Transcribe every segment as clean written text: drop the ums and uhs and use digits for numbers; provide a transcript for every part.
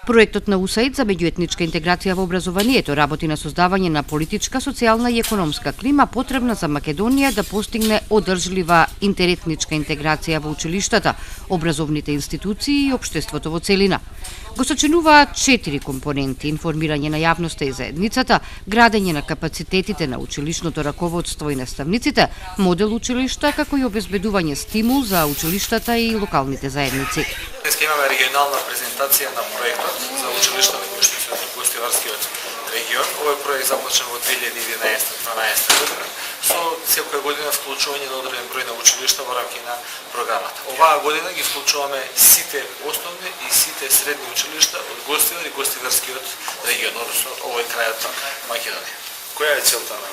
Проектот на УСАИД за меѓуетничка интеграција во образованието работи на создавање на политичка, социјална и економска клима потребна за Македонија да постигне одржлива интеретничка интеграција во училиштата, образовните институции и општеството во целина. Го сочинуваат 4 компоненти: информирање на јавноста и заедницата, градење на капацитетите на училишното раководство и наставниците, модел училишта, како и обезбедување стимул за училиштата и локалните заедници. Денеска имаме регионална презентација на проектот за училиштата кои што се од Гостиварскиот регион. Овој проект започна во 2011-2012 година со секоја година вклучување на одреден број на училишта во рамки на програмата. Оваа година ги вклучуваме сите основни и сите средни училишта од Гостивар и Гостиварскиот регион, односно овој крајот на Македонија. Која е целта на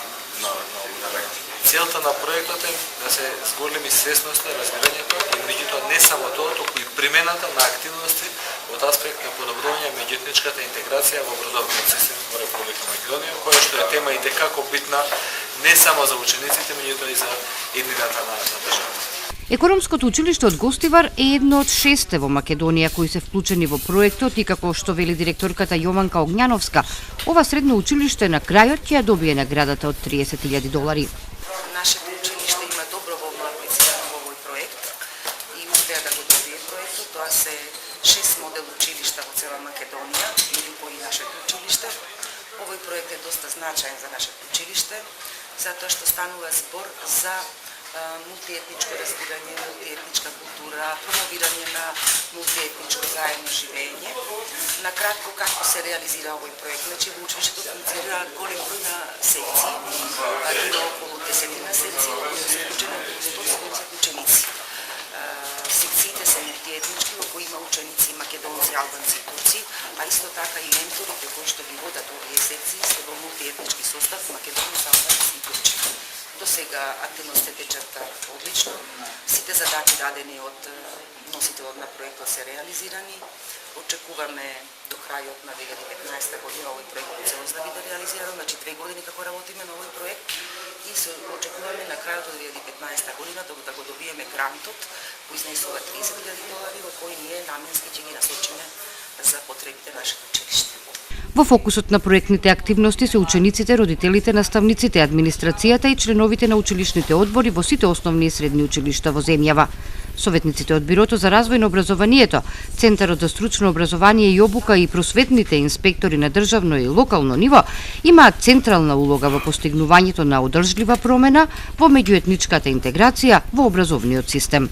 проектот? Целта на проектот е да се зголеми свесноста, разбирањето и меѓутоа не само тоа, туку и примената на активности од аспект на подобрување меѓуетничката интеграција во образовниот систем во Република Македонија, која што е тема и декако битна не само за учениците, меѓутоа и за еднината на државата. Економското училиште од Гостивар е едно од 6 во Македонија кои се вклучени во проектот и како што вели директорката Јованка Огњановска, ова средно училиште на крајот ќе ја добие наградата од $30,000. Нашето училиште има доброволно аплицирано во овој проект и успеа да го добие проектот. Тоа се 6 модел училишта во цела Македонија или по и нашето училиште. Овој проект е доста значаен за нашето училиште, затоа што станува збор за мултиетничко разбирање, мултиетничка култура, промовирање на мултиетничко заедно живење. Накратко, како се реализира овој проект? Значи, во училиштето функционира голем број на секции, има околу 10 секции, во кои се вклучени околу 170 ученици. Секциите се мултиетнички, во кои има ученици македонци, албанци и турци, а исто така и менторите кои што ги водат овие секции се во мултиетнички состав македонци, албанци и турци. До сега активностите течат одлично, сите задачи дадени од носителот на проектот се реализирани. Очекуваме до крајот на 2015 година овој проект во целост да биде реализиран, значи 2 години како работиме на овој проект и се очекуваме на крајот од 2015 година да го добиеме грантот кој изнесува $30,000 во кој ние наменски ќе ги насочиме за потребите нашето училиште. Во фокусот на проектните активности се учениците, родителите, наставниците, администрацијата и членовите на училишните одбори во сите основни и средни училишта во земјава. Советниците од Бирото за развој на образованието, Центарот за стручно образование и обука и просветните инспектори на државно и локално ниво имаат централна улога во постигнувањето на одржлива промена во меѓуетничката интеграција во образовниот систем.